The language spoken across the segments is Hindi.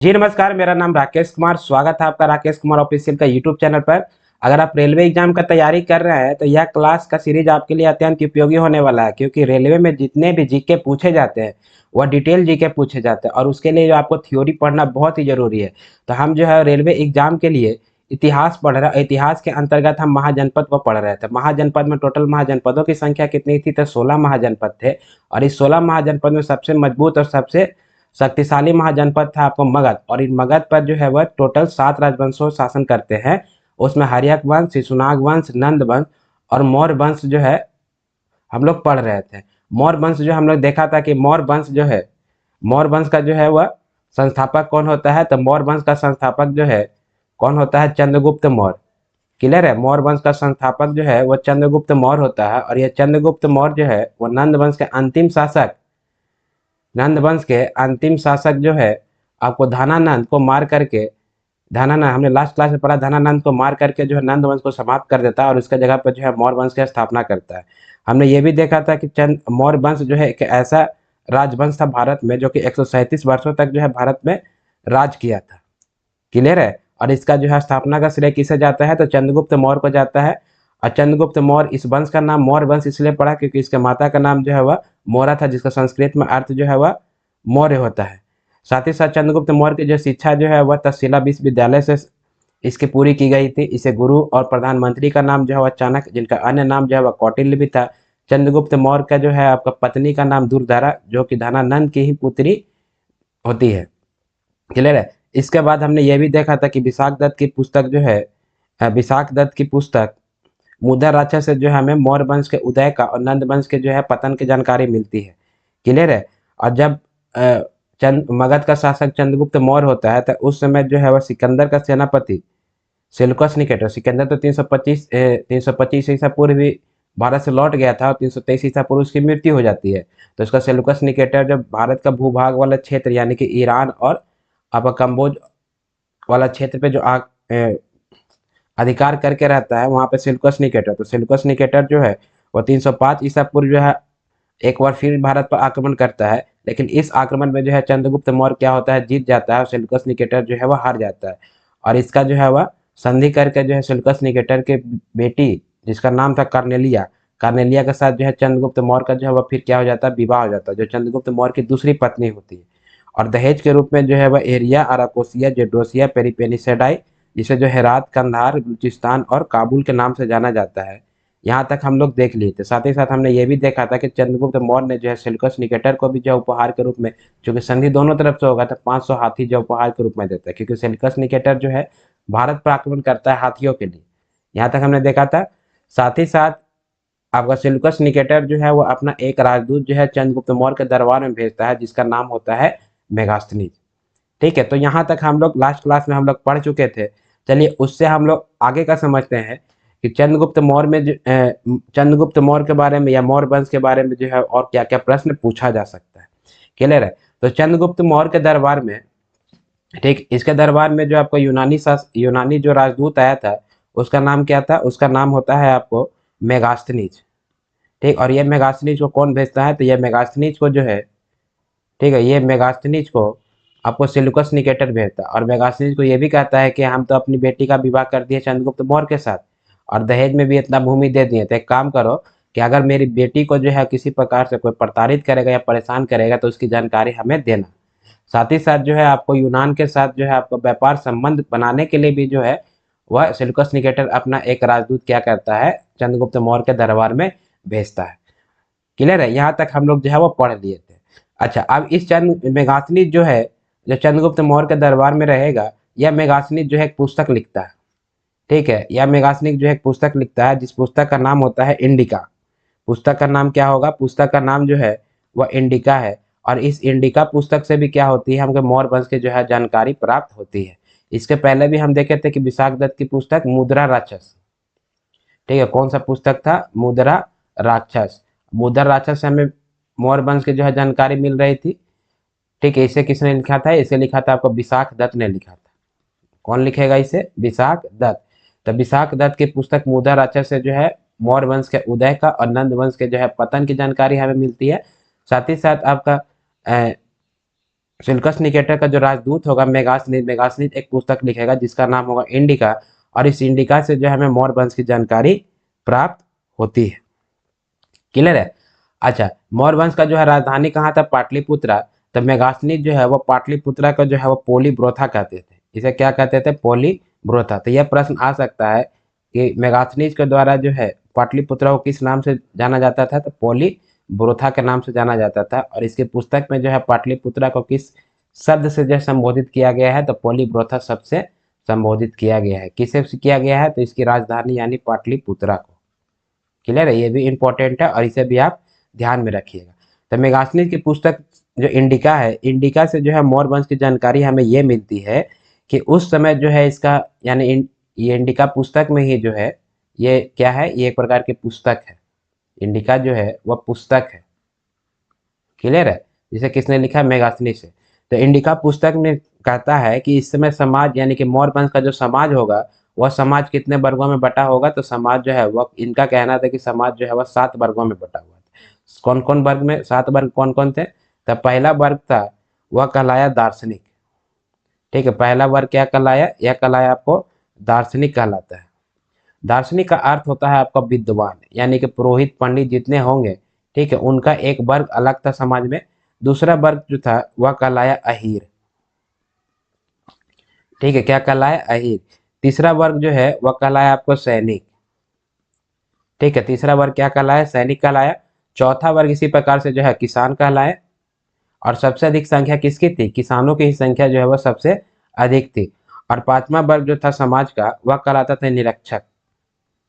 जी नमस्कार, मेरा नाम राकेश कुमार। स्वागत है आपका राकेश कुमार ऑफिशियल का यूट्यूब चैनल पर। अगर आप रेलवे एग्जाम का तैयारी कर रहे हैं तो यह क्लास का सीरीज आपके लिए अत्यंत उपयोगी होने वाला है, क्योंकि रेलवे में जितने भी जीके पूछे जाते हैं वह डिटेल जीके पूछे जाते हैं और उसके लिए जो आपको थ्योरी पढ़ना बहुत ही जरूरी है। तो हम जो है रेलवे एग्जाम के लिए इतिहास पढ़ रहे हैं। इतिहास के अंतर्गत हम महाजनपद को पढ़ रहे थे। महाजनपद में टोटल महाजनपदों की संख्या कितनी थी? तो 16 महाजनपद थे। और इस 16 महाजनपद में सबसे मजबूत और सबसे शक्तिशाली महाजनपद था आपको मगध। और इन मगध पर जो है वह टोटल 7 राजवंशों शासन करते हैं। उसमें हर्यक वंश, शिशुनाग वंश, नंद वंश और मौर्य वंश जो है हम लोग पढ़ रहे थे। मौर्य वंश जो हम लोग देखा था कि मौर्य वंश जो है, मौर्य वंश का जो है वह संस्थापक कौन होता है? तो मौर्य वंश का संस्थापक जो है कौन होता है? चंद्रगुप्त मौर्य। क्लियर है? मौर्य वंश का संस्थापक जो है वह चंद्रगुप्त मौर्य होता है। और यह चंद्रगुप्त मौर्य जो है वह नंद वंश के अंतिम शासक, नंद वंश के अंतिम शासक जो है आपको धनानंद को मार करके, धनानंद हमने लास्ट क्लास में पढ़ा, धनानंद को मार करके जो है नंद वंश को समाप्त कर देता है और उसके जगह पर जो है मौर्य वंश की स्थापना करता है। हमने ये भी देखा था कि चंद मौर्य वंश जो है एक ऐसा राजवंश था भारत में जो कि 137 वर्षों तक जो है भारत में राज किया था। क्लियर है? और इसका जो है स्थापना का श्रेय किसे जाता है? तो चंद्रगुप्त मौर्य को जाता है। और चंद्रगुप्त मौर्य, इस वंश का नाम मौर्य वंश इसलिए पड़ा क्योंकि इसके माता का नाम जो है वह मौरा था, जिसका संस्कृत में अर्थ जो है वह मौर्य होता है। साथ ही साथ चंद्रगुप्त मौर्य की जो शिक्षा जो है वह तक्षशिला विश्वविद्यालय से इसकी पूरी की गई थी। इसे गुरु और प्रधानमंत्री का नाम जो है वह चाणक्य, जिनका अन्य नाम जो है वह कौटिल्य भी था। चंद्रगुप्त मौर्य का जो है आपका पत्नी का नाम दुर्धरा, जो कि धनानंद की ही पुत्री होती है। क्लियर है? इसके बाद हमने ये भी देखा था कि विशाख दत्त की पुस्तक जो है, विशाख दत्त की पुस्तक मुद्रा राक्षस से जो है हमें मौर्य वंश के उदय का और नंद वंश के जो है पतन की जानकारी मिलती है। क्लियर है? और जब चंद मगध का शासक चंद्रगुप्त मौर्य होता है तो उस समय जो है वह सिकंदर का सेनापति सेल्यूकस निकेटर, सिकंदर तो 325 ईसा पूर्व भी भारत से लौट गया था और 323 ईसा पूर्व उसकी मृत्यु हो जाती है। तो इसका सेल्यूकस निकेटर जब भारत का भूभाग वाला क्षेत्र यानी कि ईरान और आपका कम्बोज वाला क्षेत्र पे जो अधिकार करके रहता है, वहां पे सेल्यूकस निकेटर, तो सेल्यूकस निकेटर जो है वो 305 ईसा पूर्व जो है एक बार फिर भारत पर आक्रमण करता है। लेकिन इस आक्रमण में जो है चंद्रगुप्त मौर्य क्या होता है? जीत जाता है और सेल्यूकस निकेटर जो है वह हार जाता है। और इसका जो है वह संधि करके जो है सेल्यूकस निकेटर के बेटी, जिसका नाम था कार्नेलिया, कार्नेलिया के साथ जो है चंद्रगुप्त मौर्य का जो है वह फिर क्या हो जाता है? विवाह हो जाता है, जो चंद्रगुप्त मौर्य की दूसरी पत्नी होती है। और दहेज के रूप में जो है वह एरिया, अराकोसिया, जेड्रोसिया, पेरिपेनिसेडाई, जिसे जो हेरात, कंधार, बलूचिस्तान और काबुल के नाम से जाना जाता है, यहाँ तक हम लोग देख लिए थे। साथ ही साथ हमने ये भी देखा था कि चंद्रगुप्त मौर्य ने जो है सेल्यूकस निकेटर को भी जो उपहार के रूप में, चूंकि संधि दोनों तरफ से होगा, तो 500 हाथी जो उपहार के रूप में देता है, क्योंकि सेल्यूकस निकेटर जो है भारत पर आक्रमण करता है हाथियों के लिए। यहाँ तक हमने देखा था। साथ ही साथ आपका सेल्यूकस निकेटर जो है वो अपना एक राजदूत जो है चंद्रगुप्त मौर्य के दरबार में भेजता है, जिसका नाम होता है मेगास्थनीज। ठीक है? तो यहाँ तक हम लोग लास्ट क्लास में हम लोग पढ़ चुके थे। चलिए उससे हम लोग आगे का समझते हैं कि चंद्रगुप्त मौर्य में चंद्रगुप्त मौर्य के बारे में या मौर्य वंश के बारे में जो है और क्या क्या प्रश्न पूछा जा सकता है। क्लियर है? तो चंद्रगुप्त मौर्य के दरबार में, ठीक, इसके दरबार में जो आपको यूनानी जो राजदूत आया था, उसका नाम क्या था? उसका नाम होता है आपको मेगास्थनीज। ठीक, और ये मेगास्थनीज को कौन भेजता है? तो ये मेगास्थनीज को जो है, ठीक है, ये मेगास्थनीज को आपको सेल्यूकस निकेटर भेजता है। और मेगास्थनीज को ये भी कहता है कि हम तो अपनी बेटी का विवाह कर दिए चंद्रगुप्त मौर्य के साथ और दहेज में भी इतना भूमि दे दिए, तो एक काम करो कि अगर मेरी बेटी को जो है किसी प्रकार से कोई प्रताड़ित करेगा या परेशान करेगा तो उसकी जानकारी हमें देना। साथ ही साथ जो है आपको यूनान के साथ जो है आपको व्यापार संबंध बनाने के लिए भी जो है वह सेल्यूकस निकेटर अपना एक राजदूत क्या करता है? चंद्रगुप्त मौर्य के दरबार में भेजता है। क्लियर है? यहाँ तक हम लोग जो है वो पढ़ लिए थे। अच्छा, अब इस चंद मेगास्थनीज जो है, जो चंद्रगुप्त मौर्य के दरबार में रहेगा, यह मेगास्थनीज जो है एक पुस्तक लिखता है। ठीक है? यह मेगास्थनीज जो है एक पुस्तक लिखता है, जिस पुस्तक का नाम होता है इंडिका। पुस्तक का नाम क्या होगा? पुस्तक का नाम जो है वह इंडिका है। और इस इंडिका पुस्तक से भी क्या होती है? हमको मौर्य वंश की जो है जानकारी प्राप्त होती है। इसके पहले भी हम देखे थे कि विशाख दत्त की पुस्तक मुद्रा राक्षस, ठीक है, कौन सा पुस्तक था? मुद्रा राक्षस। मुद्रा राक्षस से हमें मौर्य वंश की जो है जानकारी मिल रही थी। ठीक है, इसे किसने लिखा था? इसे लिखा था आपको विशाख दत्त ने लिखा था। कौन लिखेगा इसे? विशाख दत्त। तो विशाख दत्त की पुस्तक मुद्रा राक्षस से जो है मौर्य वंश के उदय का और नंद वंश के जो है पतन की जानकारी हमें मिलती है। साथ ही साथ आपका सेल्यूकस निकेटर का जो राजदूत होगा मेगासनीद, मेगासनीद एक पुस्तक लिखेगा जिसका नाम होगा इंडिका, और इस इंडिका से जो है हमें मौर्य वंश की जानकारी प्राप्त होती है। क्लियर है। अच्छा, मौर्य वंश का जो है राजधानी कहाँ था, पाटलिपुत्रा। तो मेगासनीद जो है वो पाटलिपुत्रा का जो है वो पोलीब्रोथा कहते थे। इसे क्या कहते थे, पोलीब्रोथा। तो यह प्रश्न आ सकता है कि मेगासनीद के द्वारा जो है पाटलिपुत्रा को किस नाम से जाना जाता था, तो पोलीब्रोथा के नाम से जाना जाता था। और इसकी पुस्तक में जो है पाटलिपुत्रा को किस शब्द से जो है संबोधित किया गया है, तो पोलीब्रोथा शब्द से संबोधित किया गया है। किसे किया गया है, तो इसकी राजधानी यानी पाटलिपुत्रा को। क्लियर है, ये भी इंपॉर्टेंट है और इसे भी आप ध्यान में रखिएगा। तो मेगासनीद की पुस्तक जो इंडिका है, इंडिका से जो है मौर्य वंश की जानकारी हमें ये मिलती है कि उस समय जो है इसका यानी ये इंडिका पुस्तक में ही जो है ये क्या है, ये एक प्रकार की पुस्तक है। इंडिका जो है वह पुस्तक है। क्लियर है, जिसे किसने लिखा, मेगासनीद से। तो इंडिका पुस्तक में कहता है कि इस समय समाज यानी कि मौर्य वंश का जो समाज होगा वह समाज कितने वर्गों में बटा होगा, तो समाज जो है वह, इनका कहना था कि समाज जो है वह 7 वर्गों में बटा हुआ था। कौन कौन वर्ग में, 7 वर्ग कौन कौन थे, तो पहला वर्ग था वह कहलाया दार्शनिक। ठीक है, पहला वर्ग क्या कहलाया, यह कहलाया आपको दार्शनिक कहलाता है। दार्शनिक का अर्थ होता है आपका विद्वान, यानी कि पुरोहित पंडित जितने होंगे, ठीक है, उनका एक वर्ग अलग था समाज में। दूसरा वर्ग जो था वह कहलाया अहीर। ठीक है, क्या कहलाया, अहीर। तीसरा वर्ग जो है वह कहलाया आपको सैनिक। ठीक है, तीसरा वर्ग क्या कहलाया, सैनिक कहलाया। चौथा वर्ग इसी प्रकार से जो है किसान कहलाया। और सबसे अधिक संख्या किसकी थी, किसानों की ही संख्या जो है वह सबसे अधिक थी। और पांचवा वर्ग जो था समाज का वह कहलाता था निरक्षक।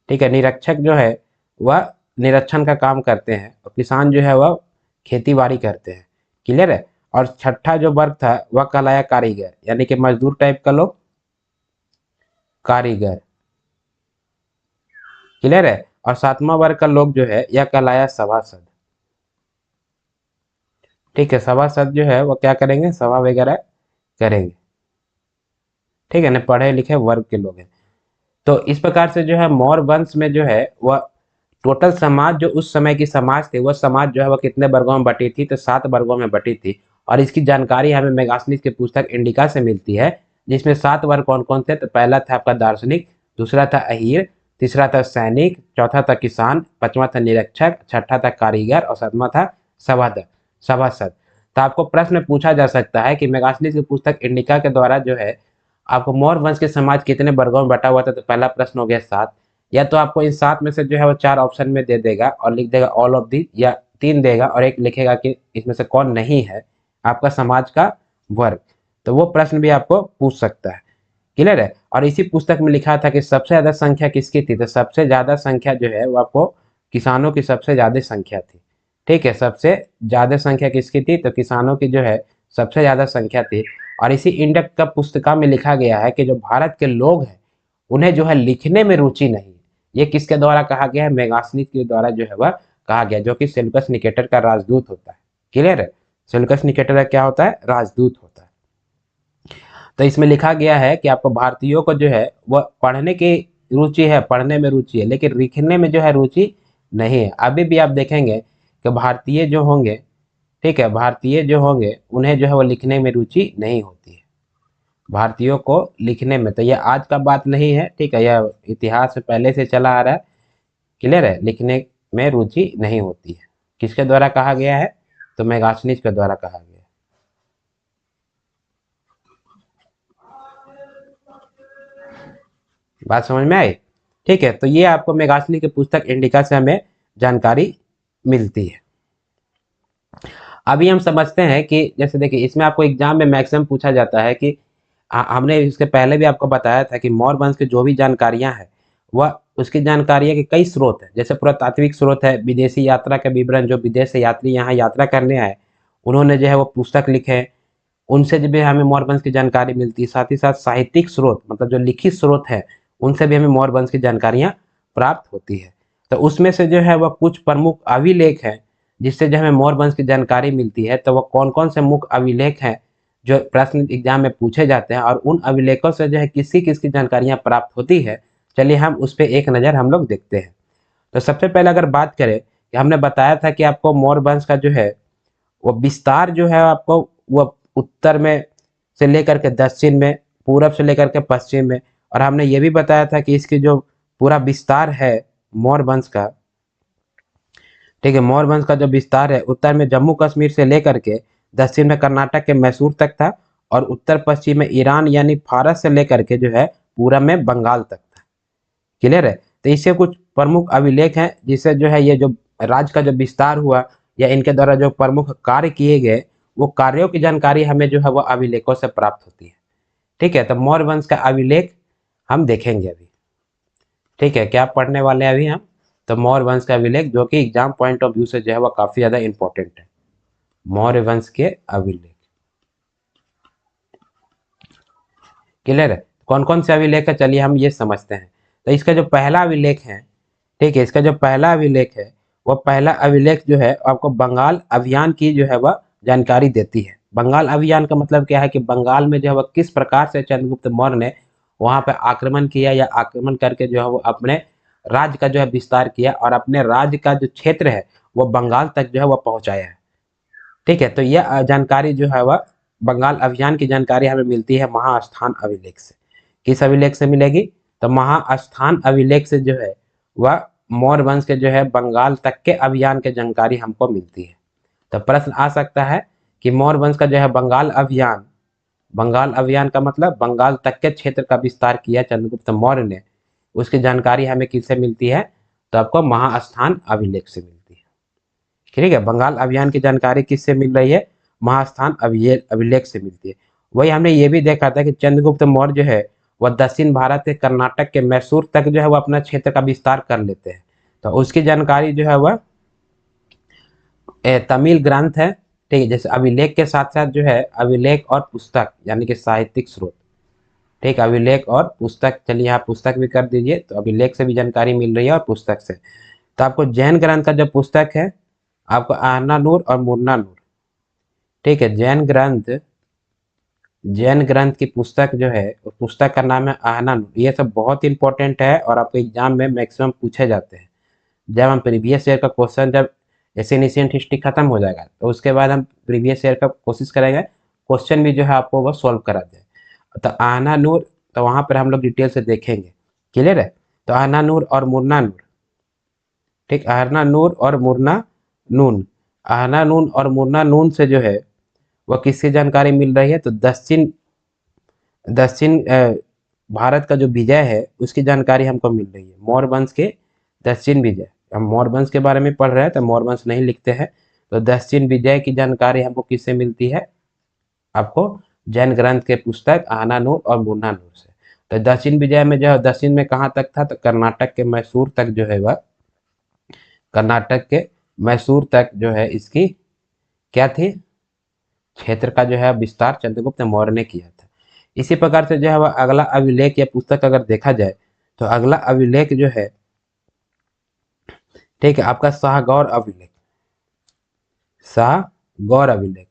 ठीक है, निरक्षक जो है वह निरीक्षण का काम करते हैं और किसान जो है वह खेती बाड़ी करते हैं। क्लियर है। और छठा जो वर्ग था वह कहलाया कारीगर, यानी कि मजदूर टाइप का लोग, कारीगर। क्लियर है। और सातवां वर्ग का लोग जो है यह कहलाया सभासद। ठीक है, सभासद जो है वो क्या करेंगे, सभा वगैरह करेंगे। ठीक है ना, पढ़े लिखे वर्ग के लोग हैं। तो इस प्रकार से जो है मौर्य वंश में जो है वह टोटल समाज, जो उस समय की समाज थे, वह समाज जो है वह कितने वर्गों में बटी थी, तो 7 वर्गों में बटी थी। और इसकी जानकारी हमें मेगासनीद की पुस्तक इंडिका से मिलती है, जिसमें 7 वर्ग कौन कौन थे, तो पहला था आपका दार्शनिक, दूसरा था अहीर, तीसरा था सैनिक, चौथा था किसान, पांचवा था निरीक्षक, छठा था कारीगर और सातवां था सभासद। सभासद। तो आपको प्रश्न पूछा जा सकता है कि मेगासनीद की पुस्तक इंडिका के द्वारा जो है आपको मौर्य वंश के समाज कितने वर्गों में बटा हुआ था, तो पहला प्रश्न हो गया 7। या तो आपको इन 7 में से जो है वो 4 ऑप्शन में दे देगा और लिख देगा ऑल ऑफ दी, या 3 देगा और एक लिखेगा कि इसमें से कौन नहीं है आपका समाज का वर्ग। तो वो प्रश्न भी आपको पूछ सकता है। क्लियर है। और इसी पुस्तक में लिखा था कि सबसे ज्यादा संख्या किसकी थी, तो सबसे ज्यादा संख्या जो है वो आपको किसानों की सबसे ज्यादा संख्या थी। ठीक है, सबसे ज्यादा संख्या किसकी थी, तो किसानों की जो है सबसे ज्यादा संख्या थी। और इसी इंडेक्स का पुस्तिका में लिखा गया है कि जो भारत के लोग हैं उन्हें जो है लिखने में रुचि नहीं है। ये किसके द्वारा कहा गया है, मेगासनीद के द्वारा जो है वह कहा गया, जो कि सेल्यूकस निकेटर का राजदूत होता है। क्लियर है, सेल्यूकस निकेटर का क्या होता है, राजदूत होता है। तो इसमें लिखा गया है कि आपको भारतीयों को जो है वह पढ़ने की रुचि है, पढ़ने में रुचि है, लेकिन लिखने में जो है रुचि नहीं है। अभी भी आप देखेंगे कि भारतीय जो होंगे, ठीक है, भारतीय जो होंगे उन्हें जो है वो लिखने में रुचि नहीं होती है। भारतीयों को लिखने में, तो यह आज का बात नहीं है, ठीक है, यह इतिहास में पहले से चला आ रहा है। क्लियर है, लिखने में रुचि नहीं होती है। किसके द्वारा कहा गया है, तो मेगासनीज के द्वारा कहा गया है। बात समझ में आई। ठीक है, तो ये आपको मेगासनी की पुस्तक इंडिका से हमें जानकारी मिलती है। अभी हम समझते हैं कि जैसे देखिए इसमें आपको एग्जाम में मैक्सिमम पूछा जाता है कि हमने इसके पहले भी आपको बताया था कि मौर्य वंश की जो भी जानकारियां हैं वह उसकी जानकारी के कई स्रोत हैं। जैसे पुरातात्विक स्रोत है, विदेशी यात्रा के विवरण, जो विदेश से यात्री यहाँ यात्रा करने आए उन्होंने जो है वो पुस्तक लिखे हैं, उनसे जो भी हमें मौर्य वंश की जानकारी मिलती है। साथ ही साथ साहित्यिक स्रोत, मतलब जो लिखित स्रोत है, उनसे भी हमें मौर्य वंश की जानकारियां प्राप्त होती है। तो उसमें से जो है वह कुछ प्रमुख अभिलेख हैं जिससे जो हमें मौर्य वंश की जानकारी मिलती है। तो वह कौन कौन से मुख्य अभिलेख हैं जो प्रश्न एग्जाम में पूछे जाते हैं, और उन अभिलेखों से जो है किसकी किसकी जानकारियां प्राप्त होती है, चलिए हम उस पर एक नज़र हम लोग देखते हैं। तो सबसे पहले अगर बात करें कि हमने बताया था कि आपको मौर्य वंश का जो है वो विस्तार जो है आपको वो उत्तर में से लेकर के दक्षिण में, पूरब से लेकर के पश्चिम में। और हमने ये भी बताया था कि इसकी जो पूरा विस्तार है मौर्य वंश का, ठीक है, मौर्य वंश का जो विस्तार है उत्तर में जम्मू कश्मीर से लेकर के दक्षिण में कर्नाटक के मैसूर तक था, और उत्तर पश्चिम में ईरान यानी फारस से लेकर के जो है पूरब में बंगाल तक था। क्लियर है। तो इससे कुछ प्रमुख अभिलेख हैं जिससे जो है ये जो राज्य का जो विस्तार हुआ या इनके द्वारा जो प्रमुख कार्य किए गए वो कार्यों की जानकारी हमें जो है वो अभिलेखों से प्राप्त होती है। ठीक है, तो मौर्य वंश का अभिलेख हम देखेंगे अभी। ठीक है, क्या पढ़ने वाले हैं अभी हम? तो मौर्य वंश का अभिलेख, जो कि एग्जाम पॉइंट ऑफ व्यू से जो है वो काफी ज्यादा इंपॉर्टेंट है। मौर्य वंश के अभिलेख क्लियर है। कौन कौन से अभिलेख है चलिए हम ये समझते हैं। तो इसका जो पहला अभिलेख है, ठीक है, इसका जो पहला अभिलेख है वो पहला अभिलेख जो है आपको बंगाल अभियान की जो है वह जानकारी देती है। बंगाल अभियान का मतलब क्या है कि बंगाल में जो है वह किस प्रकार से चंद्रगुप्त मौर्य ने वहां पर आक्रमण किया या आक्रमण करके जो है वो अपने राज्य का जो है विस्तार किया और अपने राज्य का जो क्षेत्र है वो बंगाल तक जो है वह पहुंचाया है। ठीक है, तो यह जानकारी जो है वह बंगाल अभियान की जानकारी हमें मिलती है महास्थान अभिलेख से। किस अभिलेख से मिलेगी? तो महास्थान अभिलेख से जो है वह मौर्य वंश के जो है बंगाल तक के अभियान की जानकारी हमको मिलती है। तो प्रश्न आ सकता है कि मौर्य वंश का जो है बंगाल अभियान का मतलब बंगाल तक के क्षेत्र का विस्तार किया चंद्रगुप्त मौर्य ने, उसकी जानकारी हमें किससे मिलती है? तो आपको महास्थान अभिलेख से मिलती है। ठीक है, बंगाल अभियान की जानकारी किससे मिल रही है? महास्थान अभिलेख से मिलती है। वही हमने ये भी देखा था कि चंद्रगुप्त मौर्य जो है वह दक्षिण भारत के कर्नाटक के मैसूर तक जो है वह अपना क्षेत्र का विस्तार कर लेते हैं। तो उसकी जानकारी जो है वह तमिल ग्रंथ है। ठीक है, जैसे अभिलेख के साथ साथ जो है अभिलेख और पुस्तक यानी कि साहित्यिक स्रोत। ठीक, अभिलेख और पुस्तक, चलिए आप पुस्तक भी कर दीजिए, तो अभिलेख से भी जानकारी मिल रही है और पुस्तक से। तो आपको जैन ग्रंथ का जो पुस्तक है आपको आहनानूर और मुन्नानूर, ठीक है, जैन ग्रंथ की पुस्तक जो है उस पुस्तक का नाम है आहनानूर। ये सब बहुत इंपॉर्टेंट है और आपको एग्जाम में मैक्सिमम पूछे जाते हैं। जब हम प्रीवियस ईयर का क्वेश्चन, जब एशियन हिस्ट्री खत्म हो जाएगा तो उसके बाद हम प्रीवियस ईयर का कोशिश करेंगे क्वेश्चन भी जो है आपको वो सॉल्व करा दे। तो आहनानूर, तो वहां पर हम लोग डिटेल से देखेंगे। क्लियर है। तो आहनानूर और मुन्नानूर, ठीक, आहनानूर और मुन्ना नून, आहनानून और मुन्ना नून से जो है वह किसकी जानकारी मिल रही है? तो दक्षिण दक्षिण भारत का जो विजय है उसकी जानकारी हमको मिल रही है। मौर्य वंश के दक्षिण विजय, हम मौर्य वंश के बारे में पढ़ रहे हैं तो मौर्य वंश नहीं लिखते हैं। तो दक्षिण विजय की जानकारी हमको किससे मिलती है? आपको जैन ग्रंथ के पुस्तक आहनानूर और मुन्नानूर से। तो दक्षिण विजय में जो है दक्षिण में कहाँ तक था? तो कर्नाटक के मैसूर तक जो है वह, कर्नाटक के मैसूर तक जो है इसकी क्या थी? क्षेत्र का जो है विस्तार चंद्रगुप्त मौर्य ने किया था। इसी प्रकार से जो है वह अगला अभिलेख या पुस्तक अगर देखा जाए तो अगला अभिलेख जो है, ठीक है, आपका शाहगौर अभिलेख। शाहगौर अभिलेख,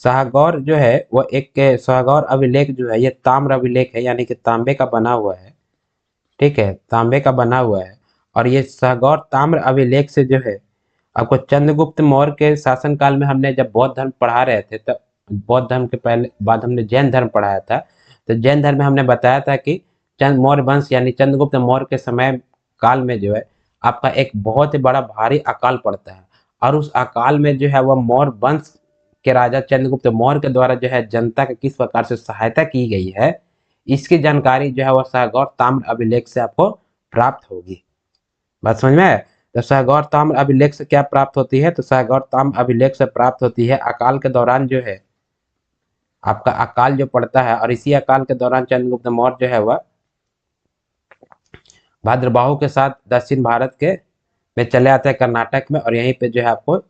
शाहगौर जो है वो एक शाहगौर अभिलेख जो है ये ताम्र अभिलेख है, यानी कि तांबे का बना हुआ है। ठीक है, तांबे का बना हुआ है। और ये शाहगौर ताम्र अभिलेख से जो है आपको चंद्रगुप्त मौर्य के शासनकाल में, हमने जब बौद्ध धर्म पढ़ा रहे थे तो बौद्ध धर्म के पहले बाद हमने जैन धर्म पढ़ाया था। तो जैन धर्म में हमने बताया था कि चंद मौर्य वंश यानी चंद्रगुप्त मौर्य के समय काल में जो है आपका एक बहुत ही बड़ा भारी अकाल पड़ता है। और उस अकाल में जो है वह मौर्य वंश के राजा चंद्रगुप्त मौर्य के द्वारा जो है जनता की किस प्रकार से सहायता की गई है, इसकी जानकारी जो है वह शाहगौर ताम्र अभिलेख से आपको प्राप्त होगी। बात समझ में आया? तो शाहगौर ताम्र अभिलेख से क्या प्राप्त होती है? तो शाहगौर ताम्र अभिलेख से प्राप्त होती है अकाल के दौरान जो है आपका अकाल जो पड़ता है, और इसी अकाल के दौरान चंद्रगुप्त मौर्य जो है वह भद्रबाहु के साथ दक्षिण भारत के में चले आते हैं कर्नाटक में, और यहीं पे जो है आपको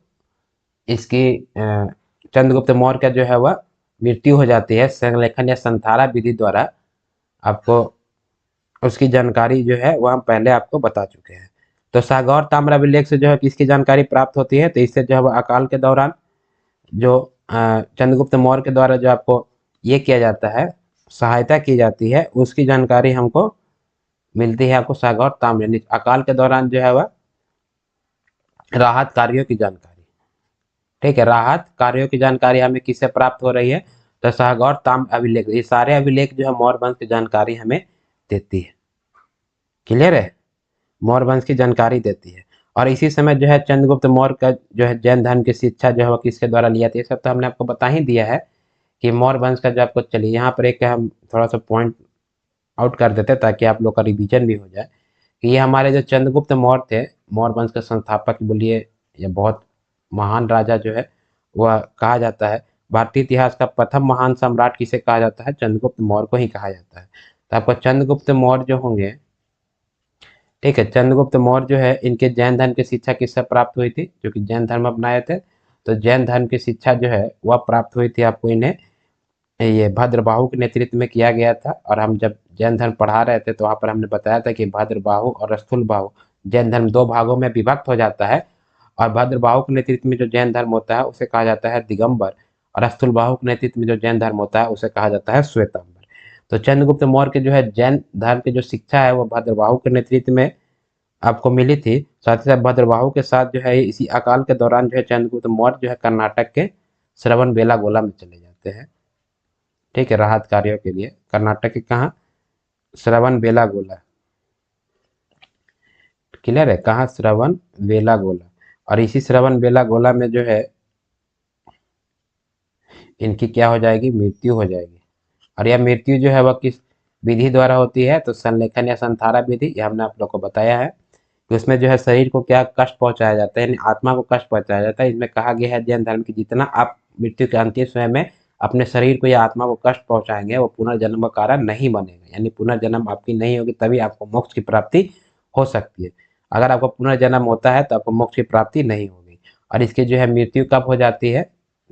इसकी चंद्रगुप्त मौर्य का जो है वह मृत्यु हो जाती है संलेखन या संथारा विधि द्वारा। आपको उसकी जानकारी जो है वह हम पहले आपको बता चुके हैं। तो शाहगौर ताम्र अभिलेख से जो है किसकी जानकारी प्राप्त होती है? तो इससे जो है वह अकाल के दौरान जो चंद्रगुप्त मौर्य के द्वारा जो आपको ये किया जाता है, सहायता की जाती है, उसकी जानकारी हमको मिलती है आपको शाहगौर ताम्र, यानी अकाल के दौरान जो है वह राहत कार्यों की जानकारी। ठीक है, राहत कार्यों की जानकारी हमें किससे प्राप्त हो रही है? दशांग और ताम्र अभिलेख, ये सारे अभिलेख जो है मौर्य वंश की जानकारी हमें देती है। क्लियर है, मौर्य वंश की जानकारी देती है। और इसी समय जो है चंद्रगुप्त मौर्य का जो है जैन धर्म की शिक्षा जो है वो किसके द्वारा लिया था, ये सब तो हमने आपको बता ही दिया है कि मौर्य वंश का जो आपको, चलिए यहाँ पर एक हम थोड़ा सा पॉइंट आउट कर देते हैं ताकि आप लोग का रिवीजन भी हो जाए कि ये हमारे जो चंद्रगुप्त मौर्य थे, मौर्य वंश के संस्थापक बोलिए ये बहुत महान राजा जो है वह कहा जाता है। भारतीय इतिहास का प्रथम महान सम्राट किसे कहा जाता है, चंद्रगुप्त मौर्य को ही कहा जाता है। तो आपको चंद्रगुप्त मौर्य जो होंगे, ठीक है, चंद्रगुप्त मौर्य जो है इनके जैन धर्म की शिक्षा किससे प्राप्त हुई थी, जो कि जैन धर्म अपनाए थे। तो जैन धर्म की शिक्षा जो है वह प्राप्त हुई थी आपको इन्हें ये भद्रबाहु के नेतृत्व में किया गया था। और हम जब जैन धर्म पढ़ा रहे थे तो वहाँ पर हमने बताया था कि भद्रबाहु और स्थूलबाहु जैन धर्म दो भागों में विभक्त हो जाता है। और भद्रबाहु के नेतृत्व में जो जैन धर्म होता है उसे कहा जाता है दिगंबर, और स्थूलबाहु के नेतृत्व में जो जैन धर्म होता है उसे कहा जाता है श्वेतांबर। तो चंद्रगुप्त मौर्य के जो है जैन धर्म की जो शिक्षा है वो भद्रबाहु के नेतृत्व में आपको मिली थी। साथ ही साथ भद्रबाहु के साथ जो है इसी अकाल के दौरान जो है चंद्रगुप्त मौर्य जो है कर्नाटक के श्रवण बेलागोला में चले जाते हैं। ठीक है, राहत कार्यों के लिए कर्नाटक के कहाँ, श्रवण बेलागोला। क्लियर है, कहाँ, श्रवण बेलागोला। और इसी श्रवण बेलागोला में जो है इनकी क्या हो जाएगी, मृत्यु हो जाएगी। और यह मृत्यु जो है वह किस विधि द्वारा होती है, तो संलेखन या संधारा विधि, यह हमने आप लोग को बताया है कि उसमें जो है शरीर को क्या कष्ट पहुंचाया जाता है, यानी आत्मा को कष्ट पहुंचाया जाता है। इसमें कहा गया है जैन धर्म की जितना आप मृत्यु के अंतिम समय में अपने शरीर को या आत्मा को कष्ट पहुंचाएंगे वो पुनर्जन्म का कारण नहीं बनेगा, यानी पुनर्जन्म आपकी नहीं होगी, तभी आपको मोक्ष की प्राप्ति हो सकती है। अगर आपको पुनर्जन्म होता है तो आपको मोक्ष की प्राप्ति नहीं होगी। और इसकी जो है मृत्यु कब हो जाती है,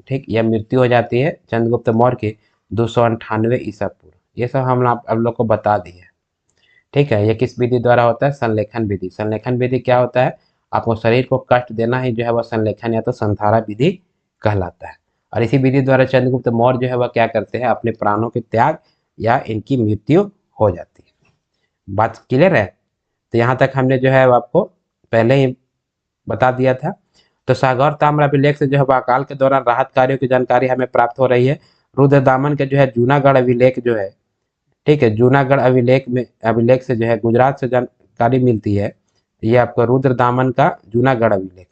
ठीक, यह मृत्यु हो जाती है चंद्रगुप्त मौर्य की 298 ईसा पूर्व। ये सब हम आप लोग को बता दिए। ठीक है, ये किस विधि द्वारा होता है, संलेखन विधि। संलेखन विधि क्या होता है, आपको शरीर को कष्ट देना ही जो है वह संलेखन या तो संधारा विधि कहलाता है। और इसी विधि द्वारा चंद्रगुप्त मौर्य जो है वह क्या करते हैं, अपने प्राणों के त्याग या इनकी मृत्यु हो जाती है। बात क्लियर है। तो यहाँ तक हमने जो है आपको पहले ही बता दिया था। तो सागौर ताम्र अभिलेख से जो है अकाल के दौरान राहत कार्यों की जानकारी हमें प्राप्त हो रही है। रुद्रदामन के जो है जूनागढ़ अभिलेख जो है, ठीक है, जूनागढ़ अभिलेख से जो है गुजरात से जानकारी मिलती है। ये आपका रुद्रदामन का जूनागढ़ अभिलेख।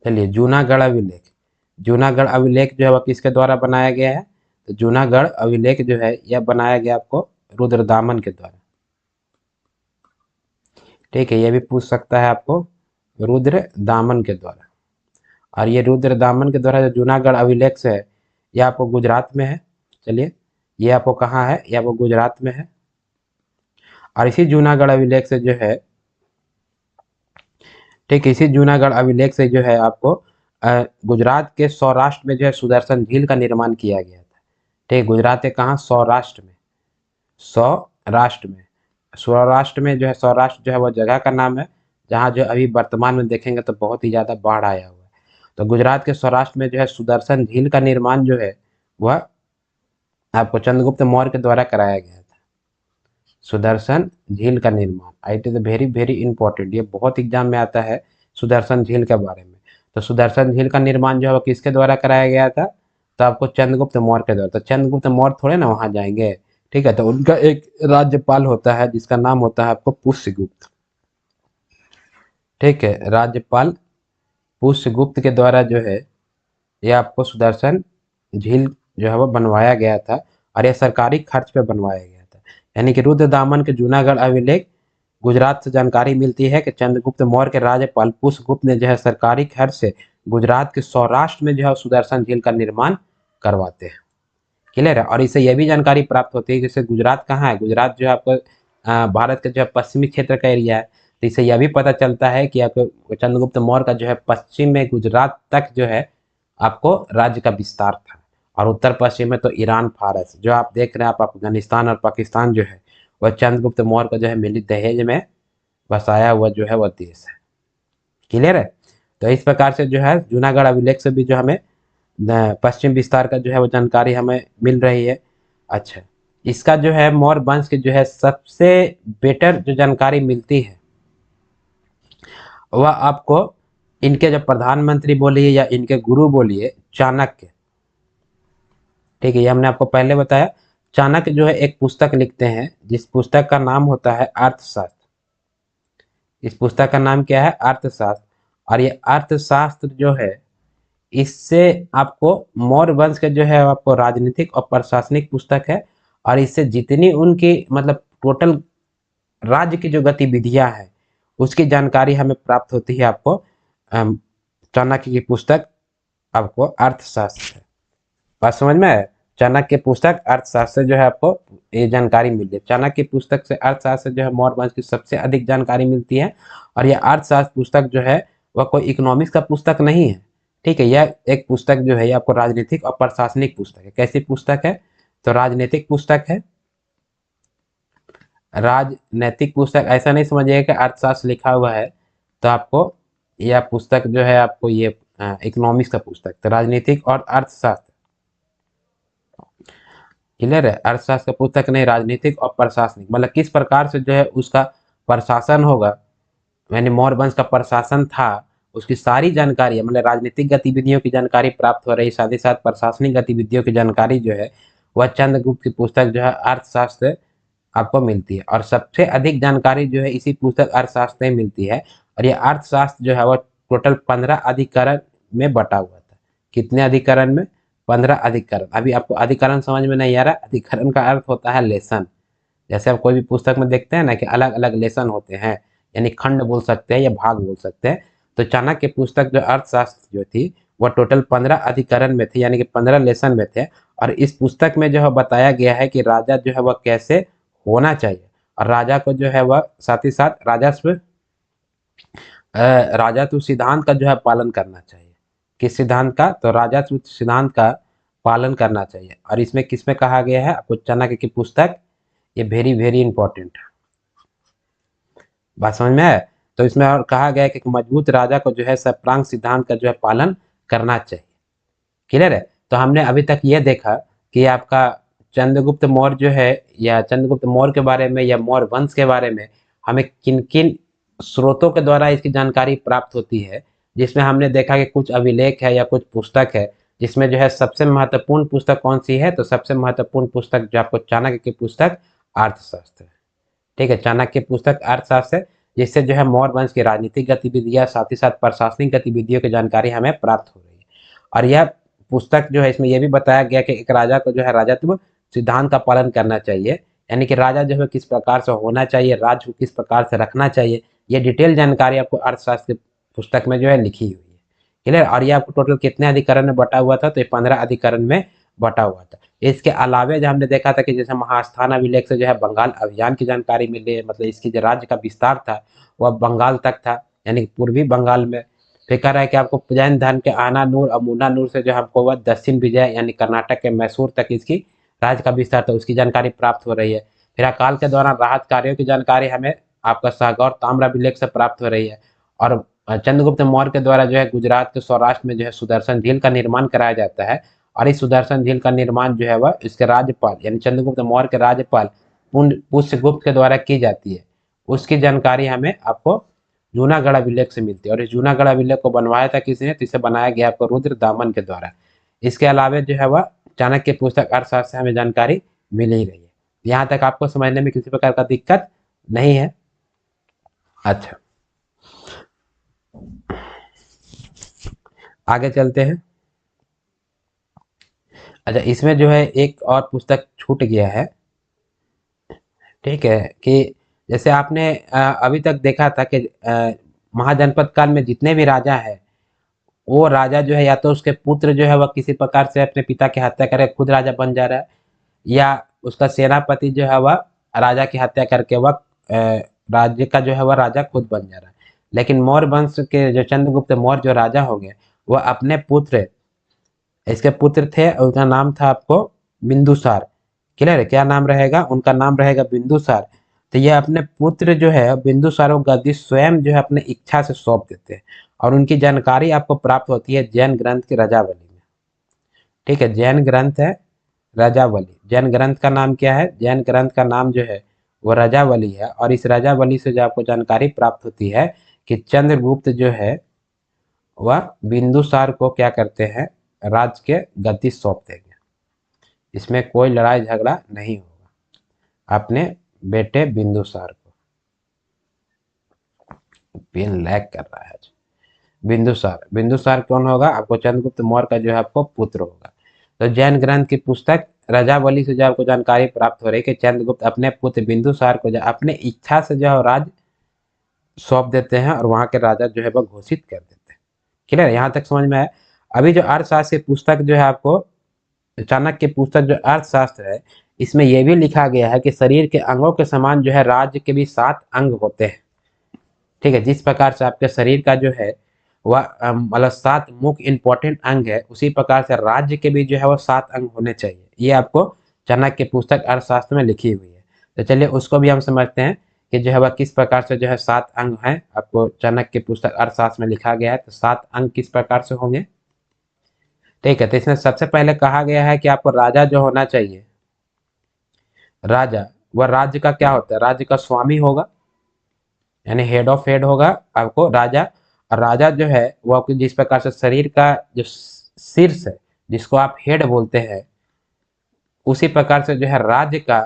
चलिए, जूनागढ़ अभिलेख जो है वह किसके द्वारा बनाया गया है, तो जूनागढ़ अभिलेख जो है यह बनाया गया आपको रुद्रदामन के द्वारा। ठीक है, यह भी पूछ सकता है आपको, रुद्रदामन के द्वारा। और ये रुद्रदामन के द्वारा जो जूनागढ़ अभिलेख से है यह आपको गुजरात में है। चलिए, ये आपको कहाँ है, ये आपको गुजरात में है। और इसी जूनागढ़ अभिलेख से जो है, ठीक, इसी जूनागढ़ अभिलेख से जो है आपको गुजरात के सौराष्ट्र में जो है सुदर्शन झील का निर्माण किया गया था। ठीक, गुजरात के कहाँ, सौराष्ट्र में, सौराष्ट्र में, सौराष्ट्र में जो है, सौराष्ट्र जो है वो जगह का नाम है जहाँ जो अभी वर्तमान में देखेंगे तो बहुत ही ज़्यादा बाढ़ आया हुआ है। तो गुजरात के सौराष्ट्र में जो है सुदर्शन झील का निर्माण जो है वह आपको चंद्रगुप्त मौर्य के द्वारा कराया गया था। सुदर्शन झील का निर्माण, it is very very important, ये बहुत एग्जाम में आता है सुदर्शन झील के बारे में। तो सुदर्शन झील का निर्माण जो है वो किसके द्वारा कराया गया था, तो आपको चंद्रगुप्त मौर्य के द्वारा। तो चंद्रगुप्त मौर्य थोड़े ना वहां जाएंगे, ठीक है, तो उनका एक राज्यपाल होता है जिसका नाम होता है आपको पुष्यगुप्त। ठीक है, राज्यपाल पुष्यगुप्त के द्वारा जो है ये आपको सुदर्शन झील जो है वो बनवाया गया था। और यह सरकारी खर्च पे बनवाया गया था। यानी कि रुद्रदामन के जूनागढ़ अभिलेख गुजरात से जानकारी मिलती है कि चंद्रगुप्त मौर्य के राज्यपाल पुष्यगुप्त ने जो है सरकारी खर्च से गुजरात के सौराष्ट्र में जो है सुदर्शन झील का निर्माण करवाते हैं। क्लियर है। और इससे यह भी जानकारी प्राप्त होती है कि जैसे गुजरात कहाँ है, गुजरात जो है आपको भारत के जो है पश्चिमी क्षेत्र का एरिया है। तो इससे यह भी पता चलता है कि आपको चंद्रगुप्त मौर्य का जो है पश्चिम में गुजरात तक जो है आपको राज्य का विस्तार था। और उत्तर पश्चिम में तो ईरान, फारस जो आप देख रहे हैं, आप अफगानिस्तान और पाकिस्तान जो है वह चंद्रगुप्त मौर्य का जो है मिली दहेज में बसाया हुआ जो है वह देश है। क्लियर है। तो इस प्रकार से जो है जूनागढ़ अभिलेख से भी जो हमें पश्चिम विस्तार का जो है वो जानकारी हमें मिल रही है। अच्छा, इसका जो है मौर्य वंश की जो है सबसे बेटर जो जानकारी मिलती है वह आपको इनके जो प्रधानमंत्री बोलिए या इनके गुरु बोलिए चाणक्य, ठीक है, ये हमने आपको पहले बताया। चाणक्य जो है एक पुस्तक लिखते हैं जिस पुस्तक का नाम होता है अर्थशास्त्र। इस पुस्तक का नाम क्या है? अर्थशास्त्र। और ये अर्थशास्त्र जो है, इससे आपको मौर्य वंश के जो है आपको राजनीतिक और प्रशासनिक पुस्तक है। और इससे जितनी उनकी मतलब टोटल राज्य की जो गतिविधियां हैं उसकी जानकारी हमें प्राप्त होती है आपको चाणक्य की पुस्तक आपको अर्थशास्त्र है। बात समझ में है? चाणक्य पुस्तक अर्थशास्त्र से जो है आपको ये जानकारी मिलती है। चाणक्य पुस्तक से अर्थशास्त्र जो है मौर्य वंश की सबसे अधिक जानकारी मिलती है। और यह अर्थशास्त्र पुस्तक जो है वह कोई इकोनॉमिक्स का पुस्तक नहीं है। ठीक है, यह एक पुस्तक जो है ये आपको राजनीतिक और प्रशासनिक पुस्तक है। कैसी पुस्तक है? तो राजनीतिक पुस्तक है। राजनैतिक पुस्तक, ऐसा नहीं समझिएगा कि अर्थशास्त्र लिखा हुआ है तो आपको यह पुस्तक जो है आपको ये इकोनॉमिक्स का पुस्तक। तो राजनीतिक और अर्थशास्त्र, क्लियर है? अर्थशास्त्र का पुस्तक नहीं, राजनीतिक और प्रशासनिक, मतलब किस प्रकार से जो है उसका प्रशासन होगा, यानी मौर्य वंश का प्रशासन था, उसकी सारी जानकारी है। मतलब राजनीतिक गतिविधियों की जानकारी प्राप्त हो रही, साथ ही साथ प्रशासनिक गतिविधियों की जानकारी जो है वह चंद्रगुप्त की पुस्तक जो है अर्थशास्त्र आपको मिलती है। और सबसे अधिक जानकारी जो है इसी पुस्तक अर्थशास्त्र में मिलती है। और ये अर्थशास्त्र जो है वह टोटल 15 अधिकरण में बटा हुआ था। कितने अधिकरण में? 15 अधिकरण। अभी आपको अधिकरण समझ में नहीं आ रहा? अधिकरण का अर्थ होता है लेसन। जैसे आप कोई भी पुस्तक में देखते हैं ना कि अलग अलग लेसन होते हैं, यानी खंड बोल सकते हैं या भाग बोल सकते हैं। तो चाणक्य पुस्तक जो अर्थशास्त्र जो थी वह टोटल 15 अधिकरण में थी, यानी कि 15 लेसन में थे। और इस पुस्तक में जो है बताया गया है कि राजा जो है वह कैसे होना चाहिए, और राजा को जो है वह साथ ही साथ राजस्व राजस्व सिद्धांत का जो है पालन करना चाहिए। किस सिद्धांत का? तो राजस्व सिद्धांत का पालन करना चाहिए। और इसमें किसमें कहा गया है आपको? चाणक्य की पुस्तक, ये वेरी वेरी इंपॉर्टेंट है। बात समझ में है? तो इसमें और कहा गया है कि एक मजबूत राजा को जो है सप्रांग सिद्धांत का जो है पालन करना चाहिए। क्लियर है? तो हमने अभी तक ये देखा कि आपका चंद्रगुप्त मौर्य जो है, या चंद्रगुप्त मौर्य के बारे में या मौर्य वंश के बारे में हमें किन किन स्रोतों के द्वारा इसकी जानकारी प्राप्त होती है। जिसमें हमने देखा कि कुछ अभिलेख है या कुछ पुस्तक है, जिसमें जो है सबसे महत्वपूर्ण पुस्तक कौन सी है? तो सबसे महत्वपूर्ण पुस्तक जो आपको चाणक्य की पुस्तक अर्थशास्त्र है। ठीक है, चाणक्य पुस्तक अर्थशास्त्र है, जिससे जो है मौर्य वंश की राजनीतिक गतिविधियां साथ ही साथ प्रशासनिक गतिविधियों की जानकारी हमें प्राप्त हो रही है। और यह पुस्तक जो है इसमें यह भी बताया गया कि एक राजा को जो है राजत्व सिद्धांत का पालन करना चाहिए, यानी कि राजा जो है किस प्रकार से होना चाहिए, राज्य को किस प्रकार से रखना चाहिए, ये डिटेल जानकारी आपको अर्थशास्त्र पुस्तक में जो है लिखी हुई है। क्लियर? और ये आपको टोटल कितने अधिकरण में बटा हुआ था? तो ये 15 अधिकरण में बटा हुआ था। इसके अलावे जो हमने देखा था कि जैसे महास्थान अभिलेख से जो है बंगाल अभियान की जानकारी मिली है, मतलब इसकी जो राज्य का विस्तार था वह बंगाल तक था, यानी पूर्वी बंगाल में। फिर कह रहा है कि आपको जैन धर्म के आना नूर और मुन्ना नूर से जो हमको वह दक्षिण विजय यानी कर्नाटक के मैसूर तक इसकी राज्य का विस्तार था, उसकी जानकारी प्राप्त हो रही है। फिर अकाल के दौरान राहत कार्यों की जानकारी हमें आपका सागौर ताम्र अभिलेख से प्राप्त हो रही है। और चंद्रगुप्त मौर्य के द्वारा जो है गुजरात के सौराष्ट्र में जो है सुदर्शन झील का निर्माण कराया जाता है। और इस सुदर्शन झील का निर्माण जो है वह इसके राज्यपाल यानी चंद्रगुप्त मौर्य के राज्यपाल पुष्यगुप्त के द्वारा की जाती है। उसकी जानकारी हमें आपको जूनागढ़ अभिलेख से मिलती है। और इस जूनागढ़ अभिलेख को बनवाया था किसने? तो इसे बनाया गया आपको रुद्र दामन के द्वारा। इसके अलावा जो है वह चाणक्य पुस्तक अर्थशास्त्र से हमें जानकारी मिल ही रही है। यहाँ तक आपको समझने में किसी प्रकार का दिक्कत नहीं है? अच्छा, आगे चलते हैं। अच्छा, इसमें जो है एक और पुस्तक छूट गया है। ठीक है, कि जैसे आपने अभी तक देखा था कि महाजनपद काल में जितने भी राजा है, वो राजा जो है या तो उसके पुत्र जो है वह किसी प्रकार से अपने पिता की हत्या करके खुद राजा बन जा रहा है, या उसका सेनापति जो है वह राजा की हत्या करके वह राज्य का जो है वह राजा खुद बन जा रहा है। लेकिन मौर्य वंश के जो चंद्रगुप्त मौर्य जो राजा हो गए, वह अपने पुत्र, इसके पुत्र थे, उनका नाम था आपको बिंदुसार। क्लियर है? क्या नाम रहेगा? उनका नाम रहेगा बिंदुसार। तो ये अपने पुत्र जो है बिंदुसार को गद्दी स्वयं जो है अपने इच्छा से सौंप देते हैं। और उनकी जानकारी आपको प्राप्त होती है जैन ग्रंथ की रजावली में। ठीक है, जैन ग्रंथ है रजावली। जैन ग्रंथ का नाम क्या है? जैन ग्रंथ का नाम जो है वो रजावली है। और इस रजावली से जो आपको जानकारी प्राप्त होती है कि चंद्रगुप्त जो है वह बिंदुसार को क्या करते हैं? राज के गद्दी सौंप देंगे। इसमें कोई लड़ाई झगड़ा नहीं होगा। अपने बेटे बिंदुसार को, पेन लैग कर रहा है। बिंदुसार, बिंदुसार कौन होगा? आपको चंद्रगुप्त मौर्य का जो है आपको पुत्र होगा। तो जैन ग्रंथ की पुस्तक रजावली से जो आपको जानकारी प्राप्त हो रही है कि चंद्रगुप्त अपने पुत्र बिंदुसार को जो अपने इच्छा से जो है राज सौंप देते हैं और वहां के राजा जो है वह घोषित कर देते हैं। क्लियर, यहाँ तक समझ में आया? अभी जो अर्थशास्त्र की पुस्तक जो है आपको, चाणक्य की पुस्तक जो अर्थशास्त्र है, इसमें यह भी लिखा गया है कि शरीर के अंगों के समान जो है राज्य के भी 7 अंग होते हैं। ठीक है, जिस प्रकार से आपके शरीर का जो है वह मतलब 7 मुख्य इंपॉर्टेंट अंग है, उसी प्रकार से राज्य के भी जो है वो 7 अंग होने चाहिए। ये आपको चाणक्य की पुस्तक अर्थशास्त्र में लिखी हुई है। तो चलिए उसको भी हम समझते हैं कि जो है वह किस प्रकार से जो है 7 अंग हैं, आपको चाणक्य की पुस्तक अर्थशास्त्र में लिखा गया है। तो 7 अंग किस प्रकार से होंगे? ठीक है, तो इसमें सबसे पहले कहा गया है कि आपको राजा जो होना चाहिए, राजा, वह राज्य का क्या होता है? राज्य का स्वामी होगा, यानी हेड ऑफ हेड होगा आपको राजा। और राजा जो है वो आपको जिस प्रकार से शरीर का जो शीर्ष है, जिसको आप हेड बोलते हैं, उसी प्रकार से जो है राज्य का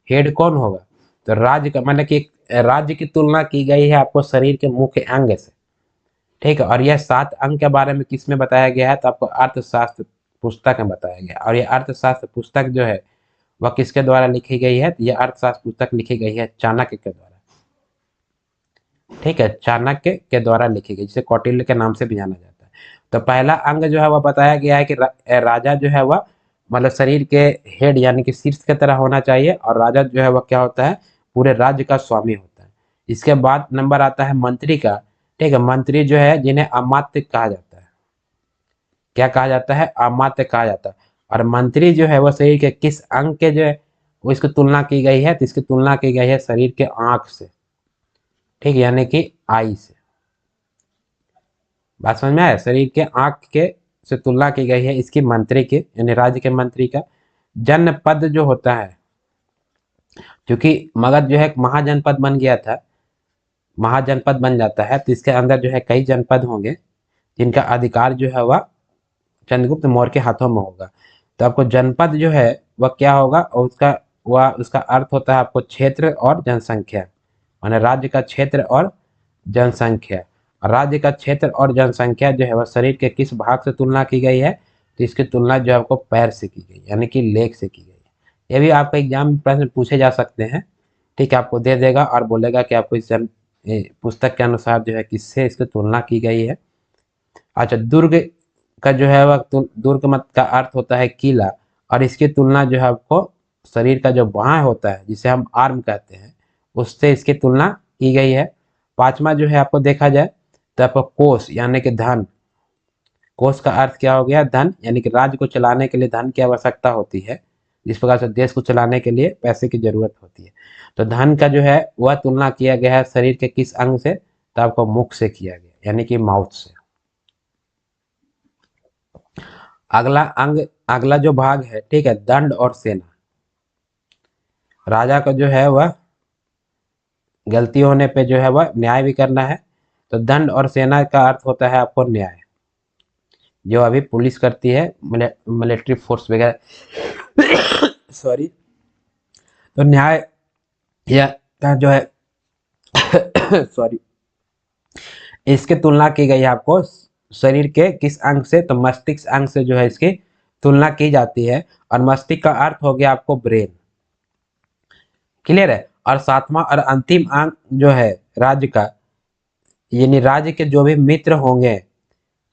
हेड कौन होगा? तो राज्य का मतलब कि राज्य की तुलना की गई है आपको शरीर के मुख्य अंग से। ठीक है, और यह 7 अंग के बारे में किसमें बताया गया है? तो आपको अर्थशास्त्र पुस्तक में बताया गया। और यह अर्थशास्त्र पुस्तक जो है वह किसके द्वारा लिखी गई है? तो यह अर्थशास्त्र पुस्तक लिखी गई है चाणक्य के द्वारा। ठीक है, चाणक्य के द्वारा लिखी गई, जिसे कौटिल्य के नाम से भी जाना जाता है। तो पहला अंग जो है वह बताया गया है कि राजा जो है वह मतलब शरीर के हेड यानी कि शीर्ष की तरह होना चाहिए, और राजा जो है वह क्या होता है? पूरे राज्य का स्वामी होता है। इसके बाद नंबर आता है मंत्री का। ठीक है, मंत्री जो है जिन्हें अमात्य कहा जाता है। क्या कहा जाता है? अमात्य कहा जाता है। और मंत्री जो है वह शरीर के किस अंग के जो है वो इसकी तुलना की गई है? तो इसकी तुलना की गई है शरीर के आंख से। ठीक है, यानी कि आई से। बात समझ में आया? शरीर के आंख के से तुलना की गई है इसकी मंत्री के, यानी राज्य के मंत्री का। जनपद जो होता है, क्योंकि मगध जो है एक महाजनपद बन गया था, महाजनपद बन जाता है, तो इसके अंदर जो है कई जनपद होंगे जिनका अधिकार जो है वह चंद्रगुप्त मौर्य के हाथों में होगा। तो आपको जनपद जो है वह क्या होगा? और उसका अर्थ होता है आपको क्षेत्र और जनसंख्या, माने राज्य का क्षेत्र और जनसंख्या। राज्य का क्षेत्र और जनसंख्या जो है वह शरीर के किस भाग से तुलना की गई है? तो इसकी तुलना जो है आपको पैर से की गई, यानी कि लेग से की गई है। ये भी आपका एग्जाम में प्रश्न पूछे जा सकते हैं। ठीक है, आपको दे देगा और बोलेगा कि आपको इस पुस्तक के अनुसार जो है किससे इसकी तुलना की गई है। अच्छा, दुर्ग का जो है वह दुर्ग मत का अर्थ होता है किला, और इसकी तुलना जो है आपको शरीर का जो बाँह होता है, जिसे हम आर्म कहते हैं, उससे इसकी तुलना की गई है। पांचवा जो है आपको देखा जाए तो आपको कोष यानी कि धन, कोष का अर्थ क्या हो गया? धन, यानी कि राज्य को चलाने के लिए धन की आवश्यकता होती है। जिस प्रकार से देश को चलाने के लिए पैसे की जरूरत होती है, तो धन का जो है वह तुलना किया गया है शरीर के किस अंग से? तो आपको मुख से किया गया, यानी कि माउथ से। अगला अंग, अगला जो भाग है, ठीक है, दंड और सेना। राजा का जो है वह गलती होने पे जो है वह न्याय भी करना है। तो दंड और सेना का अर्थ होता है आपको न्याय, जो अभी पुलिस करती है, मिलिट्री फोर्स वगैरह सॉरी। तो न्याय या का जो है सॉरी, इसकी तुलना की गई है आपको शरीर के किस अंग से? तो मस्तिष्क अंग से जो है इसकी तुलना की जाती है। और मस्तिष्क का अर्थ हो गया आपको ब्रेन। क्लियर है? और सातवां और अंतिम अंग जो है राज्य का, यानी राज्य के जो भी मित्र होंगे,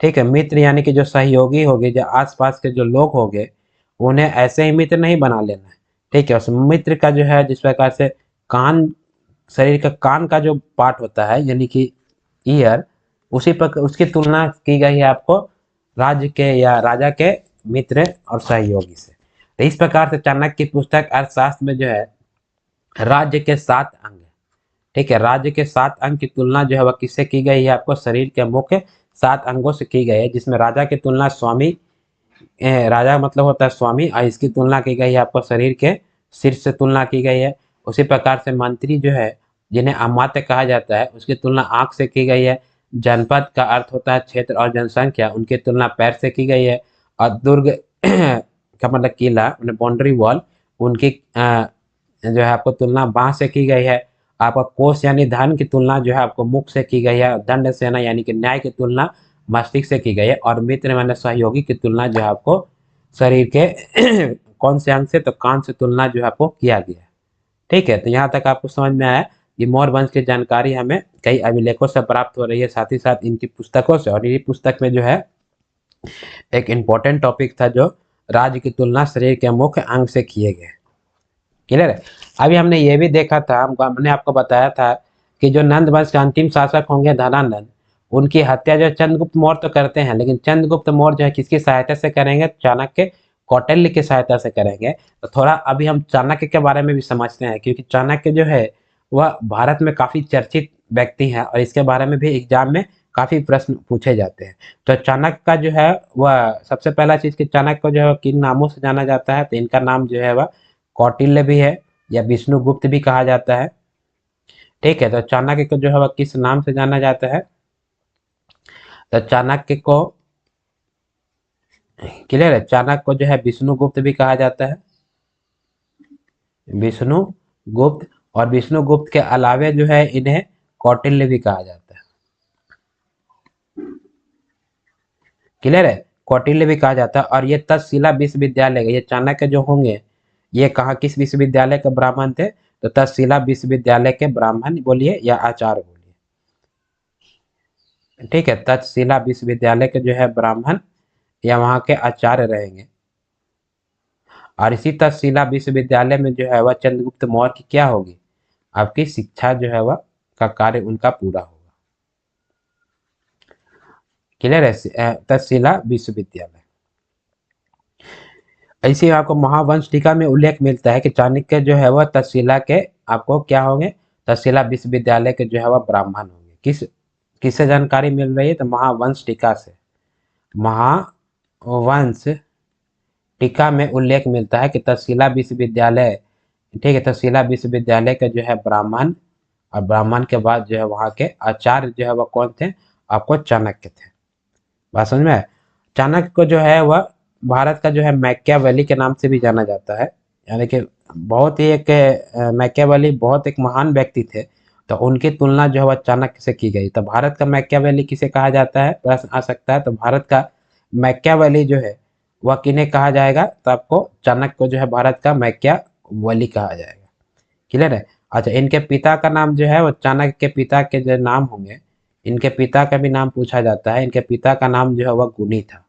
ठीक है, मित्र यानी कि जो सहयोगी होंगे, जो आसपास के जो लोग होंगे, उन्हें ऐसे ही मित्र नहीं बना लेना है। ठीक है, उस मित्र का जो है जिस प्रकार से कान, शरीर का कान का जो पार्ट होता है यानी कि ईयर, उसी पर उसकी तुलना की गई है आपको राज्य के या राजा के मित्र और सहयोगी से। तो इस प्रकार से चाणक्य की पुस्तक अर्थशास्त्र में जो है राज्य के 7 अंग, ठीक है, राज्य के 7 अंग की तुलना जो है वह किससे की गई है? आपको शरीर के मुख्य 7 अंगों से की गई है, जिसमें राजा की तुलना स्वामी, राजा मतलब होता है स्वामी, और इसकी तुलना की गई है आपको शरीर के शीर्ष से तुलना की गई है। उसी प्रकार से मंत्री जो है जिन्हें अमात्य कहा जाता है, उसकी तुलना आंख से की गई है। जनपद का अर्थ होता है क्षेत्र और जनसंख्या, उनकी तुलना पैर से की गई है। और दुर्ग का मतलब किला, बाउंड्री वॉल, उनकी जो है आपको तुलना बांस से की गई है। आपका कोष यानी धन की तुलना जो है आपको मुख से की गई है। दंड सेना यानी कि न्याय की तुलना मस्तिष्क से की गई है। और मित्र माने सहयोगी की तुलना जो है आपको शरीर के कौन से अंग से, तो कान से तुलना जो है आपको किया गया है। ठीक है, तो यहाँ तक आपको समझ में आया कि मौर्य वंश की जानकारी हमें कई अभिलेखों से प्राप्त हो रही है, साथ ही साथ इनकी पुस्तकों से। और ये पुस्तक में जो है एक इम्पोर्टेंट टॉपिक था जो राज्य की तुलना शरीर के मुख्य अंग से किए गए। क्लियर है। अभी हमने ये भी देखा था, हमने आपको बताया था कि जो नंद वंश के अंतिम शासक होंगे धनानंद, उनकी हत्या जो चंद्रगुप्त मौर्य तो करते हैं, लेकिन चंद्रगुप्त मौर्य जो है किसकी सहायता से करेंगे? चाणक्य कौटिल्य की सहायता से करेंगे। तो थोड़ा अभी हम चाणक्य के बारे में भी समझते हैं, क्योंकि चाणक्य जो है वह भारत में काफी चर्चित व्यक्ति है और इसके बारे में भी एग्जाम में काफी प्रश्न पूछे जाते हैं। तो चाणक्य का जो है वह सबसे पहला चीज कि चाणक्य को जो है किन नामों से जाना जाता है? तो इनका नाम जो है वह कौटिल्य भी है या विष्णुगुप्त भी कहा जाता है। ठीक है, तो चाणक्य को जो है वह किस नाम से जाना जाता है? तो चाणक्य को, क्लियर है, चाणक्य को जो है विष्णुगुप्त भी कहा जाता है, विष्णुगुप्त। और विष्णुगुप्त के अलावे जो है इन्हें कौटिल्य भी कहा जाता है। क्लियर है, कौटिल्य भी कहा जाता है। और ये तक्षशिला विश्वविद्यालय, ये चाणक्य जो होंगे ये कहाँ किस विश्वविद्यालय के ब्राह्मण थे? तो तक्षशिला विश्वविद्यालय के ब्राह्मण बोलिए या आचार्य बोलिए। ठीक है, तक्षशिला विश्वविद्यालय के जो है ब्राह्मण या वहाँ के आचार्य रहेंगे। और इसी तक्षशिला विश्वविद्यालय में जो है वह चंद्रगुप्त मौर्य की क्या होगी? आपकी शिक्षा जो है वह का कार्य उनका पूरा होगा। क्लियर है, तक्षशिला विश्वविद्यालय। ऐसे ही आपको महावंश टीका में उल्लेख मिलता है कि चाणक्य जो है वह तक्षशिला के आपको क्या होंगे? तक्षशिला विश्वविद्यालय के जो है वह ब्राह्मण होंगे। किससे जानकारी मिल रही है? तो महावंश टीका से। महावंश टीका में उल्लेख मिलता है कि तक्षशिला विश्वविद्यालय, ठीक है, तक्षशिला विश्वविद्यालय के जो है ब्राह्मण, और ब्राह्मण के बाद जो है वहाँ के आचार्य जो है वह कौन थे? आपको चाणक्य थे। बात समझ में आया? चाणक्य को जो है वह भारत का जो है मैकियावेली के नाम से भी जाना जाता है। यानी कि बहुत ही एक मैकियावेली बहुत एक महान व्यक्ति थे, तो उनकी तुलना जो है वह चाणक्य से की गई। तो भारत का मैकियावेली किसे कहा जाता है? प्रश्न आ सकता है। तो भारत का मैकियावेली जो है वह किन्हें कहा जाएगा? तो आपको चाणक्य को जो है भारत का मैकियावेली कहा जाएगा। क्लियर है। अच्छा, इनके पिता का नाम जो है वो चाणक्य के पिता के जो नाम होंगे, इनके पिता का भी नाम पूछा जाता है। इनके पिता का नाम जो है वह गुनी था।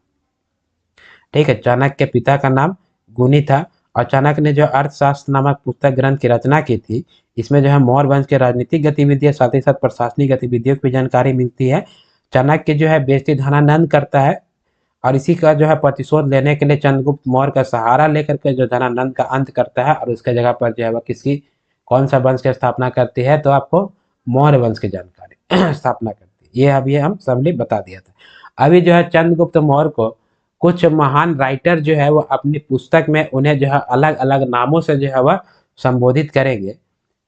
ठीक है, चाणक्य के पिता का नाम गुनी था। और चाणक्य ने जो अर्थशास्त्र नामक पुस्तक ग्रंथ की रचना की थी, इसमें जो है मौर्य वंश के राजनीतिक गतिविधियों साथ ही साथ प्रशासनिक गतिविधियों की जानकारी मिलती है। चाणक्य जो है बेइज्जती धनानंद करता है और इसी का जो है प्रतिशोध लेने के लिए चंद्रगुप्त मौर्य का सहारा लेकर के जो धनानंद का अंत करता है और उसके जगह पर जो है वह किसी कौन सा वंश की स्थापना करती है? तो आपको मौर्य वंश की जानकारी स्थापना करती है। ये अभी हम सबने बता दिया था। अभी जो है चंद्रगुप्त मौर्य को कुछ महान राइटर जो है वो अपनी पुस्तक में उन्हें जो है अलग अलग नामों से जो है वह संबोधित करेंगे।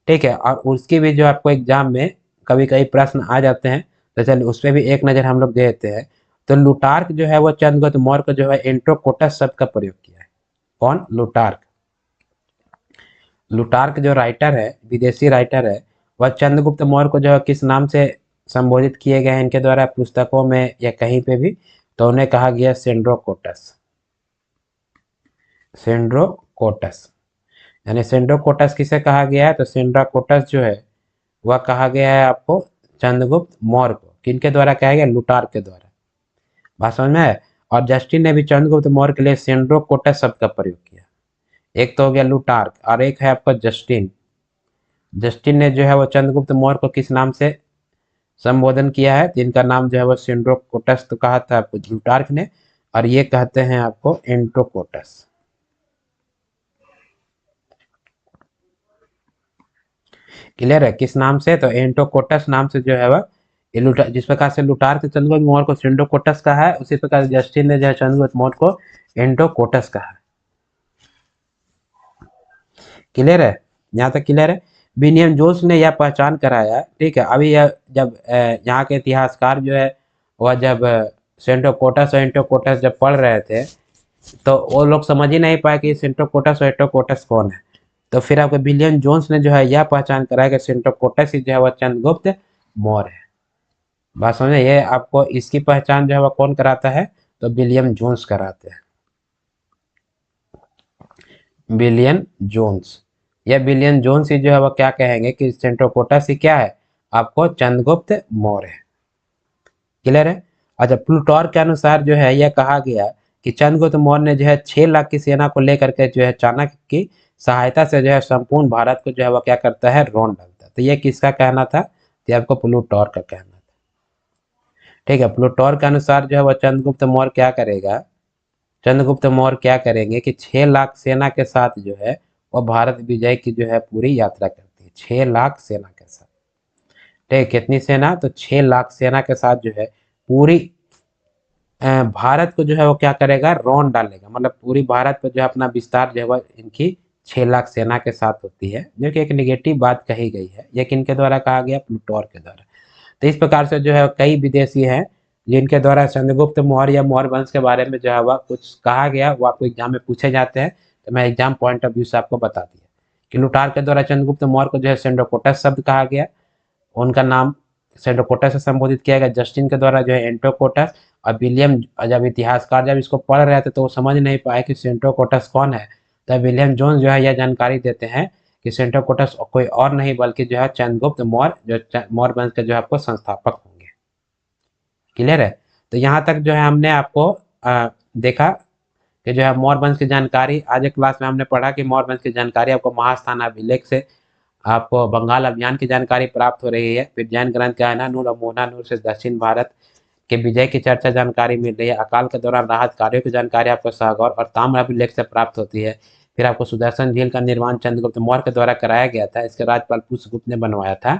ठीक है, और उसकी भी जो आपको एग्जाम में कभी कभी प्रश्न आ जाते हैं, तो चलिए उस पर भी एक नज़र हम लोग दे देते हैं। तो लुटार्क जो है वो चंद्रगुप्त मौर्य को जो है एंट्रोकोटस शब्द का प्रयोग किया है। कौन? लुटार्क। लुटार्क जो राइटर है, विदेशी राइटर है, वह चंद्रगुप्त मौर्य को जो है किस नाम से संबोधित किए गए हैं इनके द्वारा पुस्तकों में या कहीं पे भी? तो उन्हें कहा गया सेंड्रोकोटस। सेंड्रोकोटस यानी सेंड्रोकोटस किसे कहा गया है? तो सेंड्रोकोटस जो है वह कहा गया है आपको चंद्रगुप्त मौर्य को। किनके द्वारा कहा गया? लुटार्क के द्वारा। बात समझ में है? और जस्टिन ने भी चंद्रगुप्त मौर्य के लिए सेंड्रोकोटस शब्द का प्रयोग किया। एक तो हो गया लुटार्क और एक है आपका जस्टिन। जस्टिन ने जो है वो चंद्रगुप्त मौर्य को किस नाम से संबोधन किया है? जिनका नाम जो है वो सेंड्रोकोटस तो कहा था आपको लुटार्क ने, और ये कहते हैं आपको एंट्रोकोटस। क्लियर है? किस नाम से? तो एंट्रोकोटस नाम से जो है वह जिस प्रकार से लुटार्क ने चंद्रगुप्त मौर्य को सेंड्रोकोटस कहा है, उसी प्रकार जस्टिन ने जो है चंद्रगुप्त मौर्य को एंट्रोकोटस कहा है। क्लियर है? यहाँ तक क्लियर है? विलियम जोन्स ने यह पहचान कराया। ठीक है, अभी यह जब यहाँ के इतिहासकार जो है वह जब सेंट्रोकोटस और एंट्रोकोटस जब पढ़ रहे थे, तो वो लोग समझ ही नहीं पाए कि सेंट्रोकोटस और एट्रोकोटस कौन है। तो फिर आपको विलियम जोन्स ने जो है यह पहचान कराया कि सेंट्रोकोटस ही जो है वह चंद्रगुप्त मौर्य है। बात समझे, ये आपको इसकी पहचान जो है वह कौन कराता है, तो विलियम जोन्स कराते हैं, विलियम जोन्स। यह विलियम जोन्स ही जो है वह क्या कहेंगे कि सेंट्रोकोटस ही क्या है, आपको चंद्रगुप्त मौर्य है। क्लियर है। अच्छा, प्लूटोर के अनुसार जो है यह कहा गया कि चंद्रगुप्त मौर्य ने जो है 6 लाख की सेना को लेकर के जो है चाणक्य की सहायता से जो है संपूर्ण भारत को जो है वह क्या करता है, रौंद डालता है। तो ये किसका कहना था, तो आपको प्लूटोर का कहना था। ठीक है, प्लूटोर के अनुसार जो है वह चंद्रगुप्त मौर्य क्या करेगा, चंद्रगुप्त मौर्य क्या करेंगे कि 6 लाख सेना के साथ जो है वह भारत विजय की जो है पूरी यात्रा करती है। 6 लाख सेना के साथ, ठीक, कितनी सेना, तो 6 लाख सेना के साथ जो है पूरी भारत को जो है वो क्या करेगा, रौंद डालेगा। मतलब पूरी भारत पर जो है अपना विस्तार जो है वह इनकी 6 लाख सेना के साथ होती है, जो कि एक निगेटिव बात कही गई है। ये किनके द्वारा कहा गया, प्लूटोर के द्वारा। तो इस प्रकार से जो है कई विदेशी हैं जिनके द्वारा चंद्रगुप्त मौर्य या मौर्य वंश के बारे में जो है वह कुछ कहा गया, वो आपको एग्जाम में पूछे जाते हैं। तो मैं एग्जाम पॉइंट ऑफ व्यू से आपको बता दिया कि लुटार के द्वारा चंद्रगुप्त मौर्य को जो है सेंड्रोकोटस शब्द कहा गया, उनका नाम सेंड्रोकोटस से संबोधित किया गया। जस्टिन के द्वारा जो है एंट्रोकोटस, और विलियम, जब इतिहासकार जब इसको पढ़ रहे थे तो वो समझ नहीं पाए कि सेंट्रोकोटस कौन है। तब विलियम जोन्स जो है यह जानकारी देते हैं कि सेंट्रोकोटस कोई और नहीं बल्कि जो है चंद्रगुप्त मौर्य, जो मौर्य वंश के जो है आपको संस्थापक होंगे। क्लियर है। तो यहाँ तक जो है हमने आपको देखा कि जो है मौर्य वंश की जानकारी, आज एक क्लास में हमने पढ़ा कि मौर्य वंश की जानकारी आपको महास्थान अभिलेख से, आपको बंगाल अभियान की जानकारी प्राप्त हो रही है। फिर जैन ग्रंथ कहनानूर और मोहनानूर से दक्षिण भारत के विजय की चर्चा जानकारी मिल रही है। अकाल के दौरान राहत कार्यों की जानकारी आपको सागौर और ताम्र अभिलेख से प्राप्त होती है। फिर आपको सुदर्शन झील का निर्माण चंद्रगुप्त मौर्य के द्वारा कराया गया था, इसके राज्यपाल पुष्यगुप्त ने बनवाया था।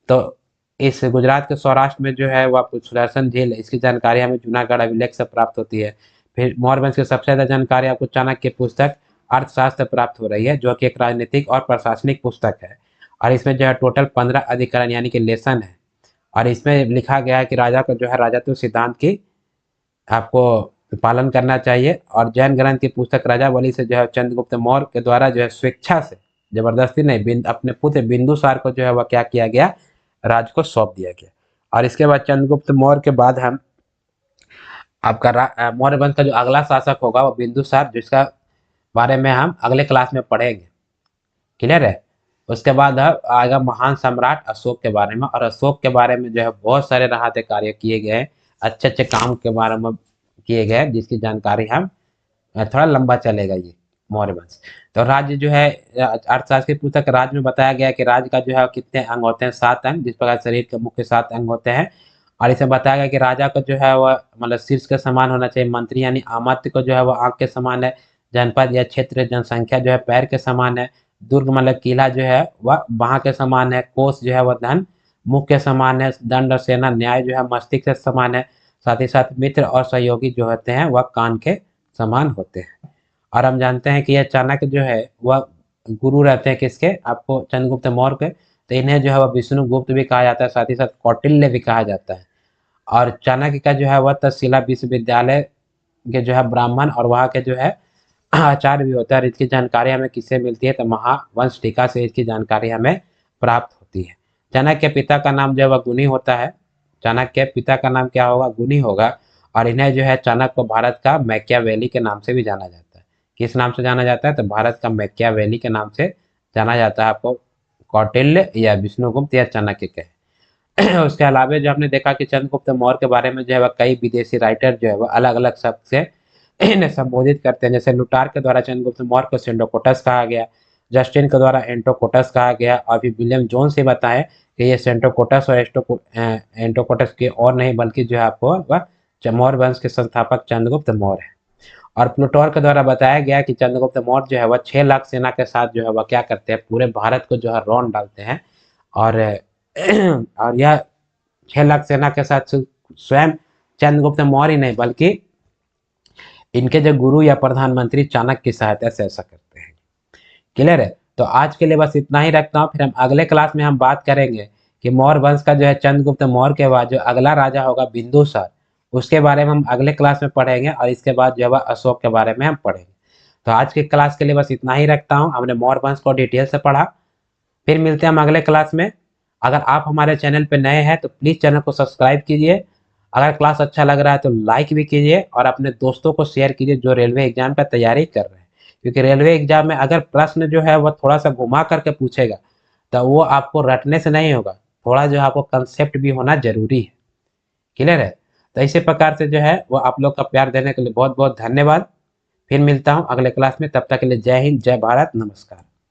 तो इस गुजरात के सौराष्ट्र में जो है वो आपको सुदर्शन झील, इसकी जानकारी हमें जूनागढ़ अभिलेख से प्राप्त होती है। फिर मौर्य वंश की सबसे ज़्यादा जानकारी आपको चाणक्य की पुस्तक अर्थशास्त्र प्राप्त हो रही है, जो कि एक राजनीतिक और प्रशासनिक पुस्तक है। और इसमें जो है टोटल 15 अधिकरण यानी कि लेसन है। और इसमें लिखा गया है कि राजा को जो है राजत्व सिद्धांत की आपको पालन करना चाहिए। और जैन ग्रंथ की पुस्तक राजावली से जो है चंद्रगुप्त मौर्य के द्वारा जो है स्वेच्छा से, जबरदस्ती नहीं, अपने पुत्र बिंदुसार को जो है वह क्या किया गया, राज को सौंप दिया गया। और इसके बाद चंद्रगुप्त मौर्य के बाद हम आपका मौर्य वंश का जो अगला शासक होगा वो बिंदुसार, जिसका बारे में हम अगले क्लास में पढ़ेंगे। क्लियर है। उसके बाद अब आएगा महान सम्राट अशोक के बारे में। और अशोक के बारे में जो है बहुत सारे राहत कार्य किए गए हैं, अच्छे अच्छे काम के बारे में किए गए हैं, जिसकी जानकारी हम थोड़ा लंबा चलेगा ये मौर्य वंश। तो राज्य जो है अर्थशास्त्र की पुस्तक राज्य में बताया गया कि राज्य का जो है कितने अंग होते हैं, 7 अंग, जिस प्रकार शरीर के मुख्य 7 अंग होते हैं। और इसे बताया गया कि राजा को जो है वह मतलब शीर्ष के समान होना चाहिए, मंत्री यानी अमात्य को जो है वह आंख के समान है, जनपद या क्षेत्र जनसंख्या जो है पैर के समान है, दुर्ग मतलब किला जो है वह बाह के समान है, कोष जो है वह धन मुख के समान है, दंड और सेना न्याय जो है मस्तिष्क से समान है, साथ ही साथ मित्र और सहयोगी जो होते हैं वह कान के समान होते हैं। और हम जानते हैं कि यह चाणक्य जो है वह गुरु रहते हैं किसके, आपको चंद्रगुप्त मौर्य के। तो इन्हें जो है वह विष्णुगुप्त भी कहा जाता है, साथ ही साथ कौटिल्य भी कहा जाता है। और चाणक्य का जो है वह तक्षशिला विश्वविद्यालय के जो है ब्राह्मण और वहाँ के जो है आचार्य भी होता है। और इसकी जानकारी हमें किससे मिलती है, तो महावंश टीका से इसकी जानकारी हमें प्राप्त होती है। चाणक्य के पिता का नाम जो है वह गुनी होता है, चाणक्य के पिता का नाम क्या होगा, गुनी होगा। और इन्हें जो है चाणक्य को भारत का मैकियावेली के नाम से भी जाना जाता है। किस नाम से जाना जाता है, तो भारत का मैकियावेली के नाम से जाना जाता है। आपको कौटिल्य या विष्णुगुप्त या चाणक्य के उसके अलावा जो आपने देखा कि चंद्रगुप्त मौर्य के बारे में जो है वह कई विदेशी राइटर जो है वह अलग अलग शब्द से इन्हें संबोधित करते हैं। जैसे लुटार के द्वारा चंद्रगुप्त मौर्य को सेंडोकोटस कहा गया, जस्टिन के द्वारा एंटोकोटस कहा गया, और फिर विलियम जोन से बताएं कि ये सेंटोकोटस और एंटोकोटस के और नहीं बल्कि जो है आपको वह मौर्य वंश के संस्थापक चंद्रगुप्त मौर्य है। और प्लूटोर के द्वारा बताया गया कि चंद्रगुप्त मौर्य जो है वह 6 लाख सेना के साथ जो है वह क्या करते हैं, पूरे भारत को जो है रौंद डालते हैं। और और यह 6 लाख सेना के साथ स्वयं चंद्रगुप्त मौर्य नहीं बल्कि इनके जो गुरु या प्रधानमंत्री चाणक्य की सहायता से ऐसा करते हैं। क्लियर है। तो आज के लिए बस इतना ही रखता हूँ, फिर हम अगले क्लास में हम बात करेंगे कि मौर्य वंश का जो है चंद्रगुप्त मौर्य के बाद जो अगला राजा होगा बिंदुसार, उसके बारे में हम अगले क्लास में पढ़ेंगे और इसके बाद जो है अशोक के बारे में हम पढ़ेंगे। तो आज की क्लास के लिए बस इतना ही रखता हूँ। हमने मोर वंश को डिटेल से पढ़ा। फिर मिलते हैं हम अगले क्लास में। अगर आप हमारे चैनल पे नए हैं तो प्लीज़ चैनल को सब्सक्राइब कीजिए। अगर क्लास अच्छा लग रहा है तो लाइक भी कीजिए और अपने दोस्तों को शेयर कीजिए जो रेलवे एग्जाम का तैयारी कर रहे हैं, क्योंकि रेलवे एग्जाम में अगर प्रश्न जो है वह थोड़ा सा घुमा करके पूछेगा तो वो आपको रटने से नहीं होगा, थोड़ा जो है आपको कंसेप्ट भी होना जरूरी है। क्लियर है? तो इसी प्रकार से जो है वो आप लोग का प्यार देने के लिए बहुत बहुत धन्यवाद। फिर मिलता हूँ अगले क्लास में, तब तक के लिए जय हिंद, जय भारत, नमस्कार।